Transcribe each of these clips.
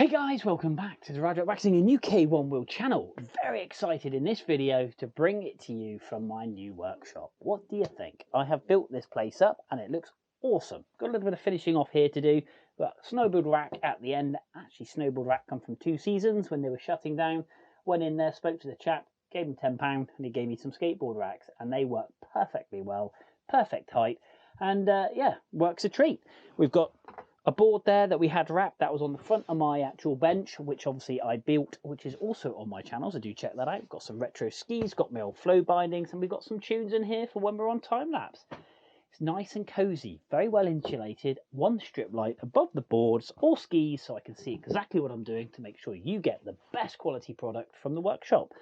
Hey guys, welcome back to the Ride Waxing and UK One Wheel channel. Very excited in this video to bring it to you from my new workshop. What do you think? I have built this place up and it looks awesome. Got a little bit of finishing off here to do, but snowboard rack at the end. Actually, snowboard rack come from Two Seasons when they were shutting down. Went in there, spoke to the chap, gave him £10 and he gave me some skateboard racks and they work perfectly well, perfect height, and yeah, works a treat. We've got a board there that we had wrapped that was on the front of my actual bench, which obviously I built, which is also on my channel, so do check that out. Got some retro skis, got my old flow bindings, and we've got some tunes in here for when we're on time lapse. It's nice and cozy, very well insulated, one strip light above the boards or skis so I can see exactly what I'm doing to make sure you get the best quality product from the workshop.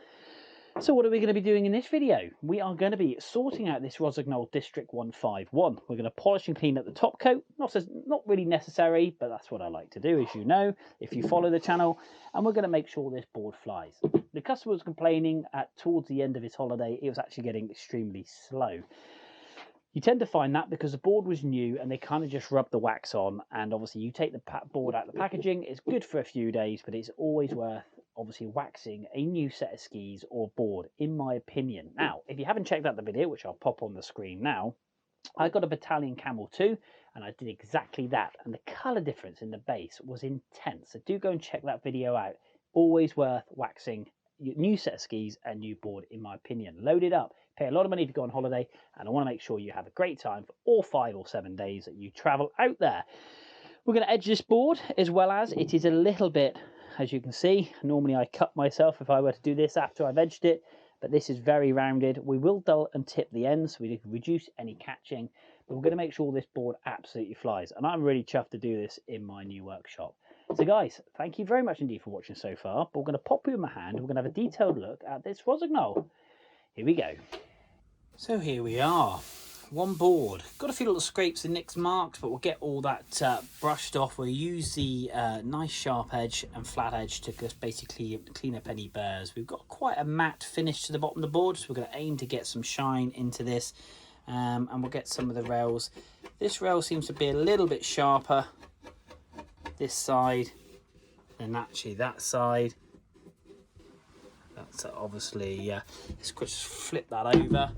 So what are we going to be doing in this video? We are going to be sorting out this Rossignol District 151. We're going to polish and clean up the top coat. Not really necessary, but that's what I like to do, as you know, if you follow the channel. And we're going to make sure this board flies. The customer was complaining towards the end of his holiday, it was actually getting extremely slow. You tend to find that because the board was new and they kind of just rubbed the wax on, and obviously you take the board out of the packaging, it's good for a few days, but it's always worth obviously waxing a new set of skis or board, in my opinion. Now, if you haven't checked out the video, which I'll pop on the screen now, I got a Battalion Camel 2 and I did exactly that, and the colour difference in the base was intense, so do go and check that video out. Always worth waxing your new set of skis and new board, in my opinion. Load it up, pay a lot of money if you go on holiday, and I want to make sure you have a great time for all 5 or 7 days that you travel out there. We're going to edge this board, as well as it is a little bit, as you can see, normally I cut myself if I were to do this after I've edged it, but this is very rounded. We will dull and tip the ends so we can reduce any catching, but we're going to make sure this board absolutely flies, and I'm really chuffed to do this in my new workshop. So guys, thank you very much indeed for watching so far, but we're going to pop you in my hand and we're going to have a detailed look at this Rossignol. Here we go. So here we are. One board, got a few little scrapes and nicks marks, but we'll get all that brushed off. We'll use the nice sharp edge and flat edge to just basically clean up any burrs. We've got quite a matte finish to the bottom of the board, so we're going to aim to get some shine into this, and we'll get some of the rails. This rail seems to be a little bit sharper this side than actually that side. That's obviously, let's just flip that over.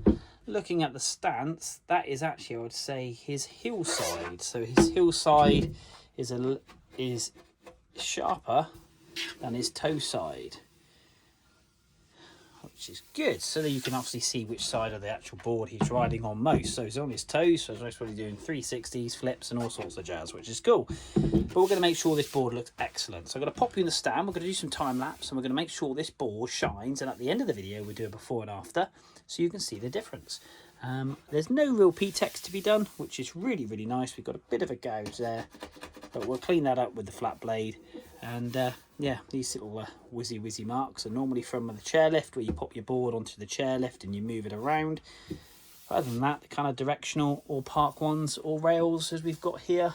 Looking at the stance, that is actually, I would say, his heel side. So his heel side is sharper than his toe side, which is good. So that you can obviously see which side of the actual board he's riding on most. So he's on his toes, so he's most probably doing 360s, flips, and all sorts of jazz, which is cool. But we're going to make sure this board looks excellent. So I'm going to pop you in the stand. We're going to do some time lapse, and we're going to make sure this board shines. And at the end of the video, we'll do a before and after, so you can see the difference. There's no real P-text to be done, which is really, really nice. We've got a bit of a gouge there, but we'll clean that up with the flat blade. And yeah, these little whizzy marks are normally from the chairlift, where you pop your board onto the chairlift and you move it around. Other than that, the kind of directional or park ones or rails as we've got here,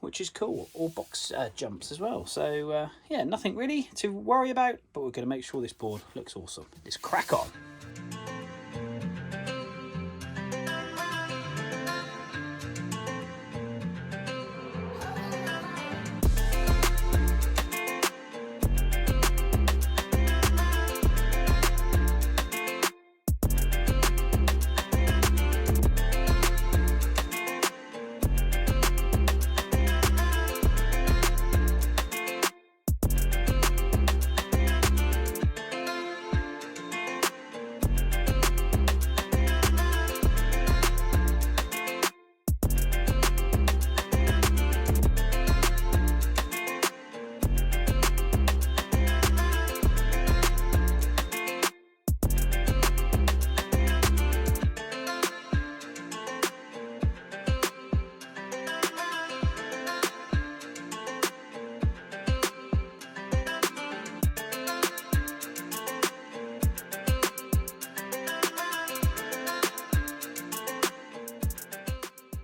which is cool, or box jumps as well. So yeah, nothing really to worry about, but we're going to make sure this board looks awesome. Let's crack on.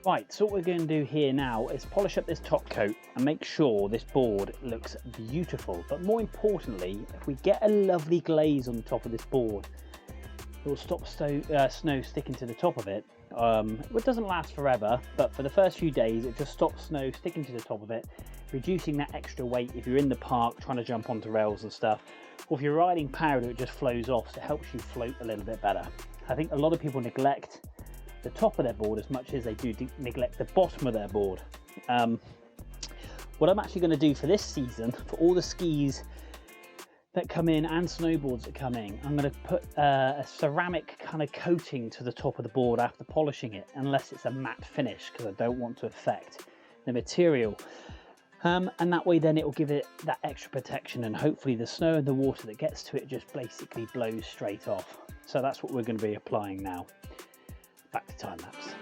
Right, so what we're going to do here now is polish up this top coat and make sure this board looks beautiful. But more importantly, if we get a lovely glaze on the top of this board, it will stop snow sticking to the top of it. It doesn't last forever, but for the first few days it just stops snow sticking to the top of it, reducing that extra weight if you're in the park trying to jump onto rails and stuff, or if you're riding powder, it just flows off, so it helps you float a little bit better. I think a lot of people neglect the top of their board as much as they do neglect the bottom of their board. What I'm actually going to do for this season, for all the skis that come in and snowboards that come in, I'm going to put a ceramic kind of coating to the top of the board after polishing it, unless it's a matte finish, because I don't want to affect the material. And that way then it will give it that extra protection, and hopefully the snow and the water that gets to it just basically blows straight off. So that's what we're going to be applying now. Back to time lapse.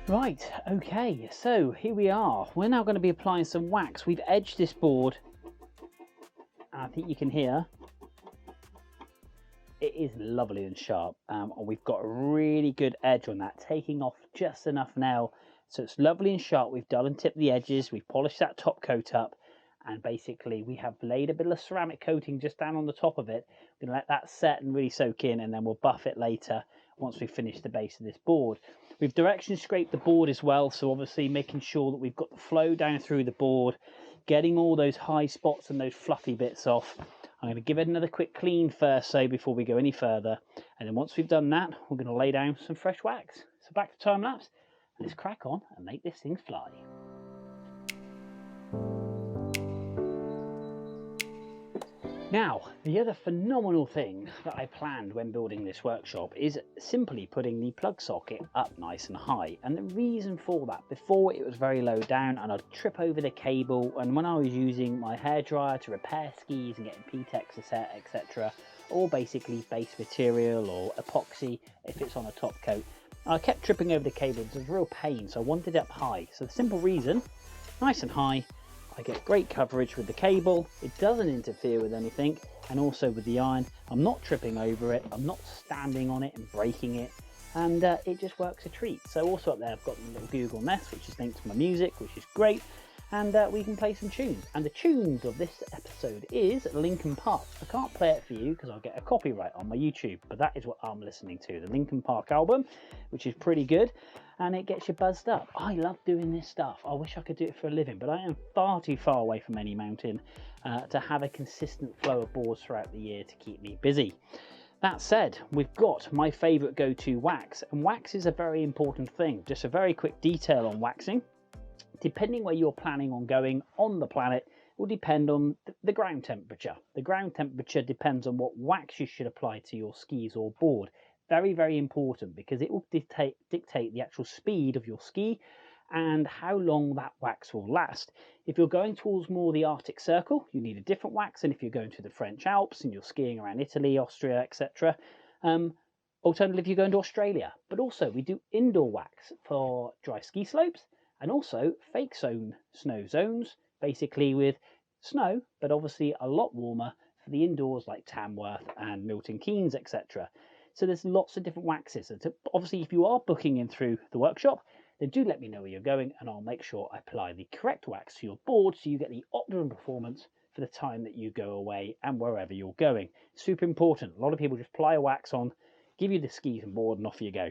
Right, okay, so here we are. We're now going to be applying some wax. We've edged this board, and I think you can hear it is lovely and sharp. We've got a really good edge on that, taking off just enough now. So it's lovely and sharp. We've done and tipped the edges, we've polished that top coat up, and basically we have laid a bit of ceramic coating just down on the top of it. We're going to let that set and really soak in, and then we'll buff it later once we finish the base of this board. We've direction scraped the board as well, so obviously making sure that we've got the flow down through the board, getting all those high spots and those fluffy bits off. I'm going to give it another quick clean first, so before we go any further, and then once we've done that, we're going to lay down some fresh wax. So back to time lapse, and let's crack on and make this thing fly. Now, the other phenomenal thing that I planned when building this workshop is simply putting the plug socket up nice and high. And the reason for that, before it was very low down and I'd trip over the cable, and when I was using my hairdryer to repair skis and getting P-Tex etc., or basically base material or epoxy if it's on a top coat, I kept tripping over the cable. It was a real pain, so I wanted it up high. So the simple reason, nice and high, I get great coverage with the cable, it doesn't interfere with anything, and also with the iron, I'm not tripping over it, I'm not standing on it and breaking it, and it just works a treat. So also up there I've got the little Google Nest, which is linked to my music, which is great, and we can play some tunes. And the tunes of this episode is Linkin Park. I can't play it for you because I'll get a copyright on my YouTube, but that is what I'm listening to, the Linkin Park album, which is pretty good, and it gets you buzzed up. I love doing this stuff. I wish I could do it for a living, but I am far too far away from any mountain to have a consistent flow of boards throughout the year to keep me busy. That said, we've got my favourite go-to wax, and wax is a very important thing. Just a very quick detail on waxing. Depending where you're planning on going on the planet will depend on the ground temperature. The ground temperature depends on what wax you should apply to your skis or board. Very, very important, because it will dictate the actual speed of your ski and how long that wax will last. If you're going towards more the Arctic Circle, you need a different wax than if you're going to the French Alps and you're skiing around Italy, Austria, etc. Alternatively, if you're going to Australia. But also, we do indoor wax for dry ski slopes, and also fake snow zones, basically with snow, but obviously a lot warmer for the indoors like Tamworth and Milton Keynes, etc. So there's lots of different waxes. And obviously, if you are booking in through the workshop, then do let me know where you're going, and I'll make sure I apply the correct wax to your board so you get the optimum performance for the time that you go away and wherever you're going. Super important. A lot of people just apply a wax on, give you the skis and board, and off you go.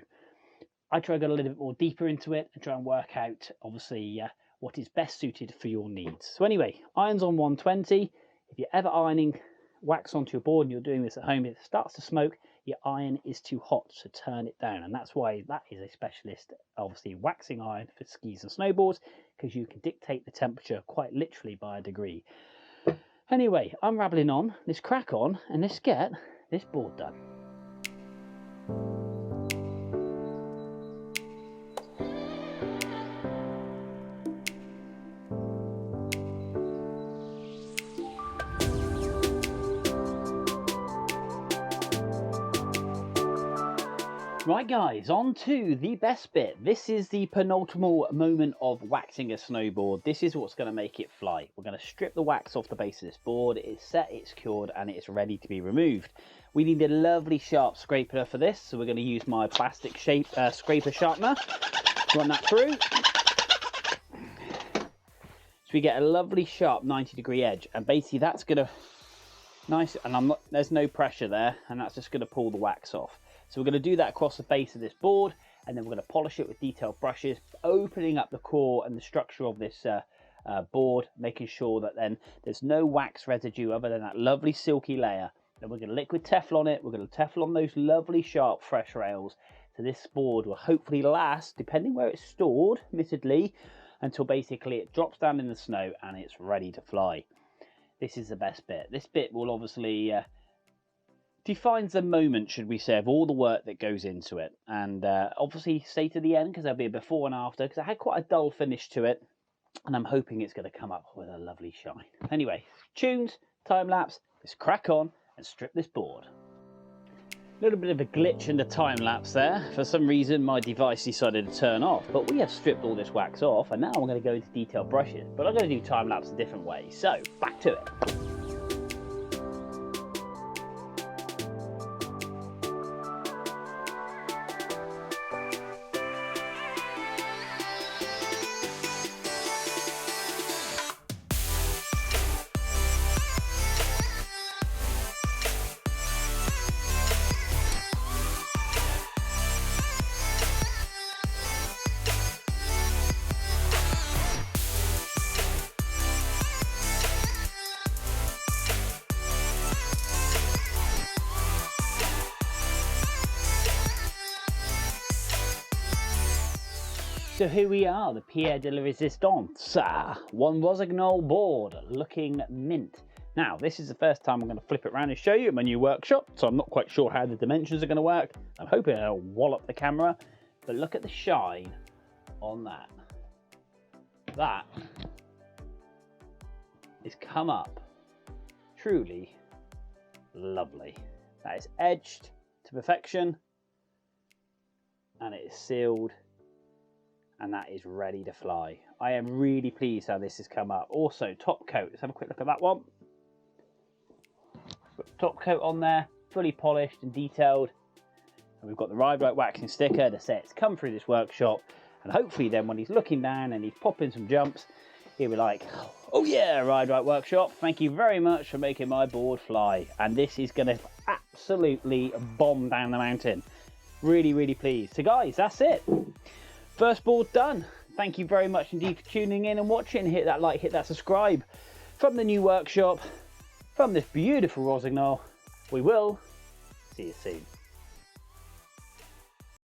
I try to go a little bit more deeper into it and try and work out, obviously, what is best suited for your needs. So anyway, irons on 120. If you're ever ironing wax onto your board and you're doing this at home, if it starts to smoke, your iron is too hot, so turn it down. And that's why that is a specialist, obviously, waxing iron for skis and snowboards, because you can dictate the temperature quite literally by a degree. Anyway, I'm rambling on. Let's crack on and let's get this board done. Right guys, on to the best bit. This is the penultimate moment of waxing a snowboard. This is what's going to make it fly. We're going to strip the wax off the base of this board. It is set, it's cured, and it's ready to be removed. We need a lovely sharp scraper for this, so we're going to use my plastic scraper sharpener. Run that through. So we get a lovely sharp 90-degree edge, and basically that's going to nice, and there's no pressure there, and that's just going to pull the wax off. So we're going to do that across the base of this board, and then we're going to polish it with detailed brushes, opening up the core and the structure of this board, making sure that then there's no wax residue other than that lovely silky layer. Then we're going to liquid Teflon it. We're going to Teflon those lovely sharp fresh rails. So this board will hopefully last, depending where it's stored, admittedly, until basically it drops down in the snow and it's ready to fly. This is the best bit. This bit will obviously defines the moment, should we say, of all the work that goes into it. And obviously stay to the end, because there'll be a before and after, because I had quite a dull finish to it, and I'm hoping it's going to come up with a lovely shine. Anyway, tunes, time lapse, let's crack on and strip this board. A little bit of a glitch in the time lapse there. For some reason my device decided to turn off, but we have stripped all this wax off, and now I'm going to go into detailed brushes, but I'm going to do time lapse a different way. So back to it. So here we are, the Pierre de la Resistance, one Rossignol board, looking mint. Now, this is the first time I'm going to flip it around and show you in my new workshop, so I'm not quite sure how the dimensions are going to work. I'm hoping it'll wallop the camera, but look at the shine on that. That is come up truly lovely. That is edged to perfection, and it is sealed, and that is ready to fly. I am really pleased how this has come up. Also, top coat, let's have a quick look at that one. Put the top coat on there, fully polished and detailed, and we've got the Ride Right waxing sticker to say it's come through this workshop, and hopefully then when he's looking down and he's popping some jumps, he'll be like, oh yeah, Ride Right Workshop, thank you very much for making my board fly. And this is going to absolutely bomb down the mountain. Really, really pleased. So guys, that's it. First board done. Thank you very much indeed for tuning in and watching. Hit that like, hit that subscribe. From the new workshop, from this beautiful Rossignol, we will see you soon.